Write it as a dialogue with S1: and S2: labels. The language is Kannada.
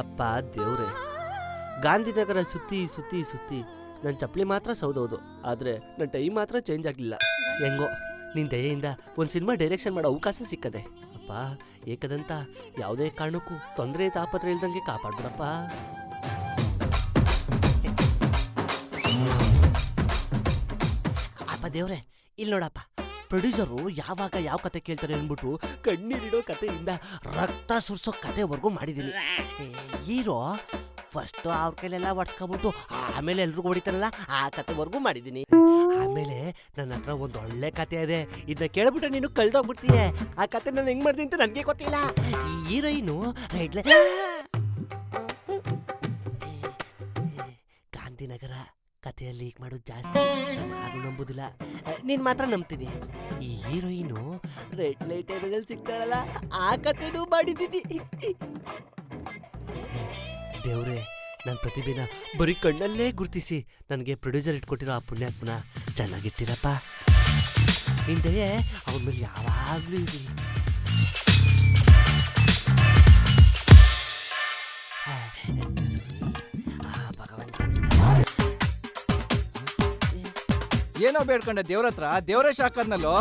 S1: ಅಪ್ಪ ದೇವ್ರೆ, ಗಾಂಧಿನಗರ ಸುತ್ತಿ ಸುತ್ತಿ ಸುತ್ತಿ ನನ್ನ ಚಪ್ಪಲಿ ಮಾತ್ರ ಸೌದೌದು, ಆದರೆ ನನ್ನ ಟೈಮ್ ಮಾತ್ರ ಚೇಂಜ್ ಆಗಲಿಲ್ಲ. ಹೆಂಗೋ ನಿನ್ನ ದಯೆಯಿಂದ ಒಂದು ಸಿನಿಮಾ ಡೈರೆಕ್ಷನ್ ಮಾಡೋ ಅವಕಾಶ ಸಿಕ್ಕದೆ. ಅಪ್ಪ ಏಕದಂತ ಯಾವುದೇ ಕಾರಣಕ್ಕೂ ತೊಂದರೆ ತಾಪತ್ರೆ ಇಲ್ದಂಗೆ ಕಾಪಾಡ್ಬಿಡಪ್ಪ. ಅಪ್ಪ ದೇವ್ರೆ, ಇಲ್ಲಿ ನೋಡಪ್ಪ, ಪ್ರೊಡ್ಯೂಸರು ಯಾವಾಗ ಯಾವ ಕತೆ ಕೇಳ್ತಾರೆ ಅಂದ್ಬಿಟ್ಟು ಕಣ್ಣೀರಿಡೋ ಕತೆಯಿಂದ ರಕ್ತ ಸುರಿಸೋ ಕತೆವರೆಗೂ ಮಾಡಿದ್ದೀನಿ. ಹೀರೋ ಫಸ್ಟು ಅವ್ರ ಕೈಲೆಲ್ಲ ಒಡ್ಸ್ಕೊಬಿಟ್ಟು ಆಮೇಲೆ ಎಲ್ರಿಗೂ ಹೊಡಿತಾರಲ್ಲ ಆ ಕತೆವರೆಗೂ ಮಾಡಿದ್ದೀನಿ. ಆಮೇಲೆ ನನ್ನ ಹತ್ರ ಒಂದು ಒಳ್ಳೆ ಕತೆ ಇದೆ, ಇದನ್ನ ಕೇಳ್ಬಿಟ್ರೆ ನೀನು ಕಳ್ದೋಗ್ಬಿಡ್ತೀಯ. ಆ ಕತೆ ನಾನು ಹೆಂಗ್ ಮಾಡ್ತೀನಿ ಅಂತ ನನಗೆ ಗೊತ್ತಿಲ್ಲ. ಈ ಹೀರೋಯಿನು ಗಾಂಧಿನಗರ ಕಥೆಯಲ್ಲಿ ಲೀಕ್ ಮಾಡೋದು ಜಾಸ್ತಿ, ನಾನು ನಂಬುದಿಲ್ಲ, ನೀನ್ ಮಾತ್ರ ನಂಬ್ತೀನಿ. ಈ ಹೀರೋಯಿನು ರೆಡ್ ಲೈಟ್ ಏರಿಯಾದಲ್ಲಿ ಸಿಗ್ತಾಳಲ್ಲ ಆ ಕಥೆನೂ ಮಾಡಿದ್ದೀನಿ. ದೇವ್ರೆ, ನನ್ನ ಪ್ರತಿಭೆನ ಬರೀ ಕಣ್ಣಲ್ಲೇ ಗುರುತಿಸಿ ನನಗೆ ಪ್ರೊಡ್ಯೂಸರ್ ಇಟ್ಕೊಟ್ಟಿರೋ ಆ ಪುಣ್ಯಾತ್ಮನ ಚೆನ್ನಾಗಿಟ್ಟಿರಪ್ಪ. ನಿಂದೆಯೇ ಅವನ ಮೇಲೆ ಯಾವಾಗಲೂ ಇರಲಿ.
S2: ಏನೋ ಬೇಡ್ಕೊಂಡೆ ದೇವ್ರ ಹತ್ರ, ದೇವ್ರೇ ಶಾಕದ್ನಲ್ಲೋ.